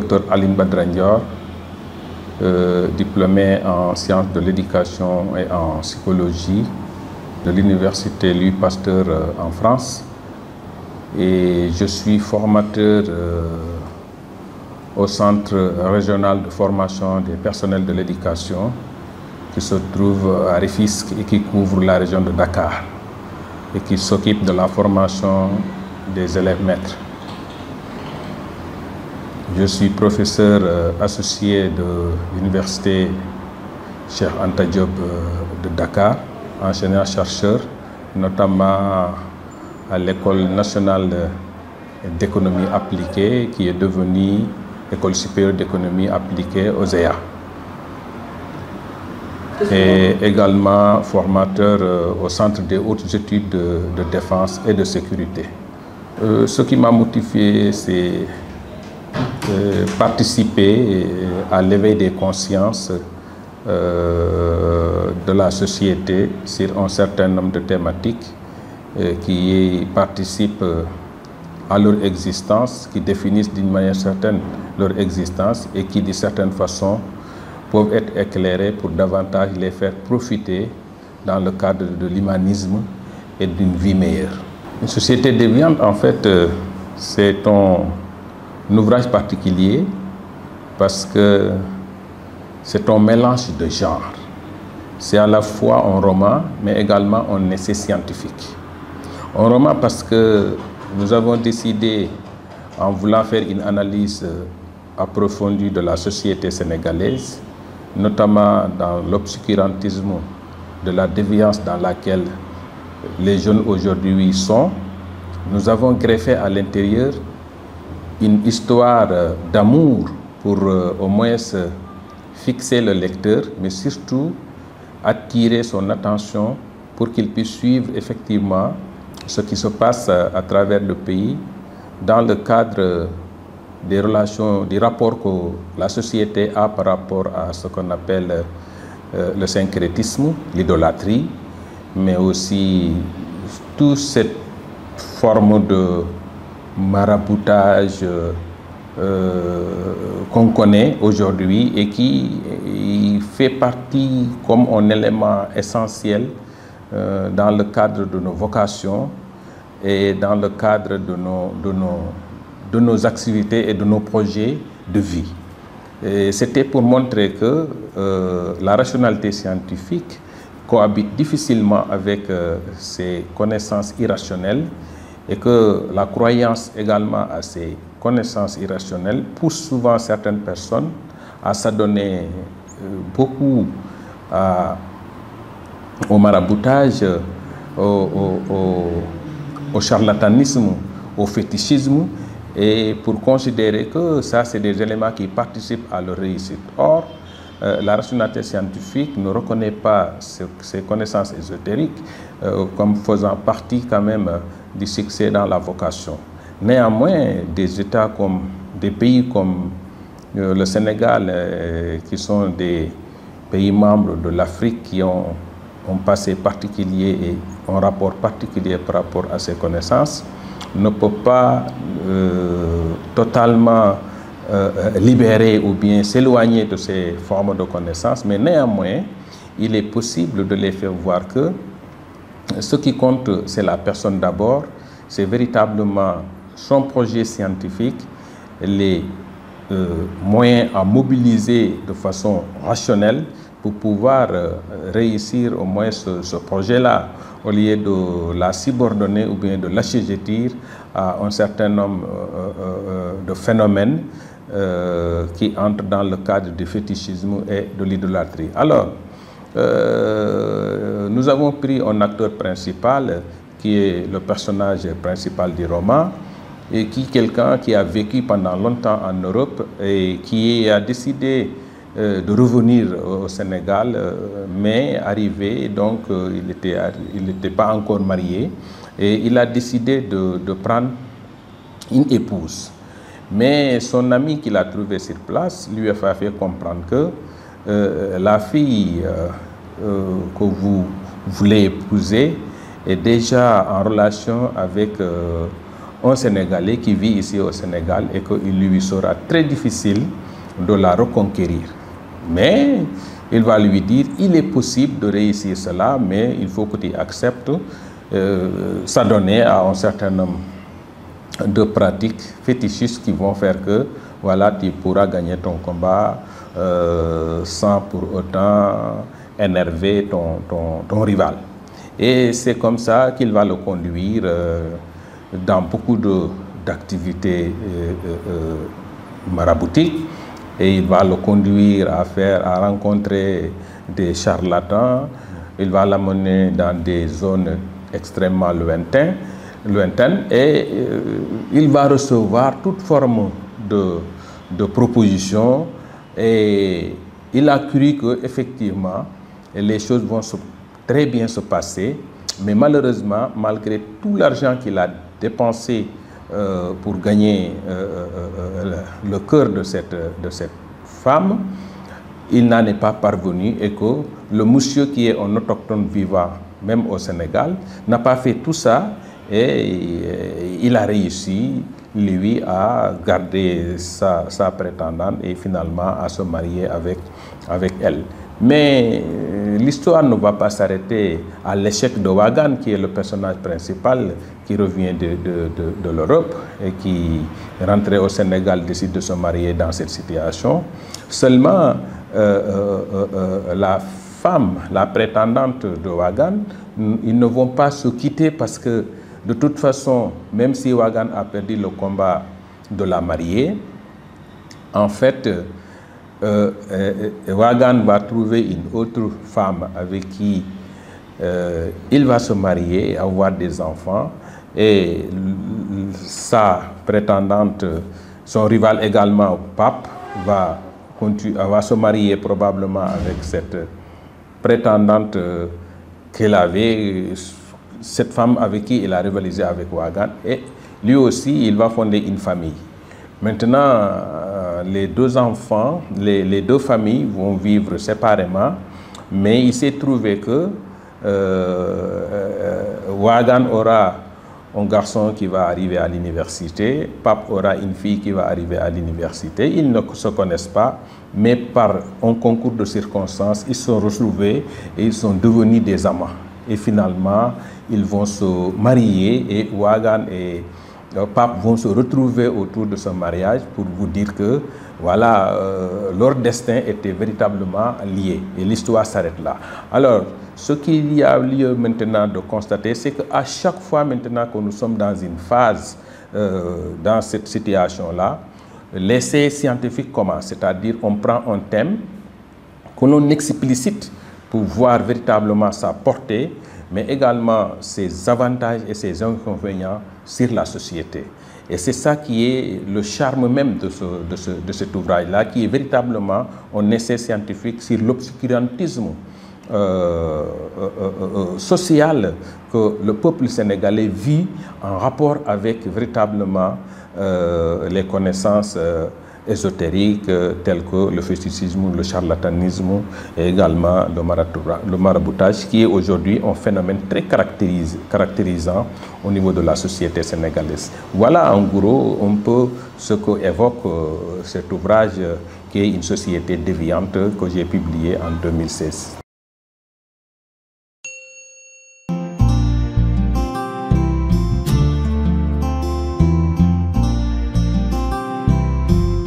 Dr Aline Badara Ndior, diplômé en sciences de l'éducation et en psychologie de l'université Louis Pasteur en France. Et je suis formateur au Centre régional de formation des personnels de l'éducation qui se trouve à Rufisque et qui couvre la région de Dakar et qui s'occupe de la formation des élèves maîtres. Je suis professeur associé de l'université Cheikh Anta Diop de Dakar, enseignant-chercheur, notamment à l'École nationale d'économie appliquée, qui est devenue École supérieure d'économie appliquée, OSEA. Et également formateur au Centre des hautes études de défense et de sécurité. Ce qui m'a motivé, c'est participer à l'éveil des consciences de la société sur un certain nombre de thématiques qui participent à leur existence, qui définissent d'une manière certaine leur existence et qui, d'une certaine façon, peuvent être éclairés pour davantage les faire profiter dans le cadre de l'humanisme et d'une vie meilleure. Une société déviante, en fait, c'est un ouvrage particulier parce que c'est un mélange de genres. C'est à la fois un roman, mais également un essai scientifique. Un roman parce que nous avons décidé, en voulant faire une analyse approfondie de la société sénégalaise, notamment dans l'obscurantisme de la déviance dans laquelle les jeunes aujourd'hui sont, nous avons greffé à l'intérieur une histoire d'amour pour au moins fixer le lecteur, mais surtout attirer son attention pour qu'il puisse suivre effectivement ce qui se passe à travers le pays dans le cadre des relations, des rapports que la société a par rapport à ce qu'on appelle le syncrétisme, l'idolâtrie, mais aussi toute cette forme de maraboutage qu'on connaît aujourd'hui et qui fait partie comme un élément essentiel dans le cadre de nos vocations et dans le cadre de nos activités et de nos projets de vie. C'était pour montrer que la rationalité scientifique cohabite difficilement avec ces connaissances irrationnelles et que la croyance également à ces connaissances irrationnelles pousse souvent certaines personnes à s'adonner beaucoup au maraboutage, au charlatanisme, au fétichisme, et pour considérer que ça, c'est des éléments qui participent à leur réussite. Or, la rationalité scientifique ne reconnaît pas ces connaissances ésotériques comme faisant partie quand même du succès dans la vocation. Néanmoins, des pays comme le Sénégal, qui sont des pays membres de l'Afrique, qui ont un passé particulier et un rapport particulier par rapport à ces connaissances, ne peut pas totalement libérer ou bien s'éloigner de ces formes de connaissances, mais néanmoins, il est possible de les faire voir que ce qui compte, c'est la personne d'abord, c'est véritablement son projet scientifique, les moyens à mobiliser de façon rationnelle pour pouvoir réussir au moins ce projet-là, au lieu de la subordonner ou bien de l'assujettir à un certain nombre de phénomènes qui entrent dans le cadre du fétichisme et de l'idolâtrie. Alors, nous avons pris un acteur principal qui est le personnage principal du roman et qui est quelqu'un qui a vécu pendant longtemps en Europe et qui a décidé de revenir au Sénégal, mais arrivé, donc il n'était pas encore marié, et il a décidé de prendre une épouse. Mais son ami qu'il a trouvé sur place lui a fait comprendre que la fille que vous voulez épouser est déjà en relation avec un Sénégalais qui vit ici au Sénégal et qu'il lui sera très difficile de la reconquérir. Mais il va lui dire, il est possible de réussir cela, mais il faut que tu acceptes s'adonner à un certain nombre de pratiques fétichistes qui vont faire que voilà, tu pourras gagner ton combat sans pour autant énerver ton rival. Et c'est comme ça qu'il va le conduire dans beaucoup d'activités maraboutiques, et il va le conduire à rencontrer des charlatans. Il va l'amener dans des zones extrêmement lointaines et il va recevoir toute forme de propositions, et il a cru qu'effectivement les choses vont très bien se passer, mais malheureusement, malgré tout l'argent qu'il a dépensé pour gagner le cœur de cette femme, il n'en est pas parvenu, et que le monsieur qui est un autochtone vivant, même au Sénégal, n'a pas fait tout ça, et il a réussi, lui, à garder sa prétendante et finalement à se marier avec elle. Mais l'histoire ne va pas s'arrêter à l'échec de Wagan, qui est le personnage principal, qui revient de l'Europe et qui, rentré au Sénégal, décide de se marier dans cette situation. Seulement, la femme, la prétendante de Wagan, ils ne vont pas se quitter, parce que de toute façon, même si Wagan a perdu le combat de la marier, en fait, Wagan va trouver une autre femme avec qui il va se marier et avoir des enfants, et sa prétendante, son rival également, Pape, va se marier probablement avec cette prétendante qu'elle avait, cette femme avec qui il a rivalisé avec Wagan, et lui aussi il va fonder une famille. Maintenant, les deux enfants, les deux familles vont vivre séparément, mais il s'est trouvé que Wagan aura un garçon qui va arriver à l'université, Pape aura une fille qui va arriver à l'université. Ils ne se connaissent pas, mais par un concours de circonstances, ils se sont retrouvés et ils sont devenus des amants. Et finalement, ils vont se marier, et Wagan et Pape vont se retrouver autour de ce mariage pour vous dire que voilà, leur destin était véritablement lié, et l'histoire s'arrête là. Alors, ce qu'il y a lieu maintenant de constater, c'est qu'à chaque fois maintenant que nous sommes dans une phase, dans cette situation-là, l'essai scientifique commence, c'est-à-dire on prend un thème que l'on explicite pour voir véritablement sa portée, mais également ses avantages et ses inconvénients sur la société. Et c'est ça qui est le charme même de cet ouvrage-là, qui est véritablement un essai scientifique sur l'obscurantisme social que le peuple sénégalais vit en rapport avec véritablement les connaissances ésotériques telles que le fétichisme, le charlatanisme et également le maraboutage, qui est aujourd'hui un phénomène très caractérisant au niveau de la société sénégalaise. Voilà en gros un peu ce qu'évoque cet ouvrage qui est une société déviante que j'ai publié en 2016.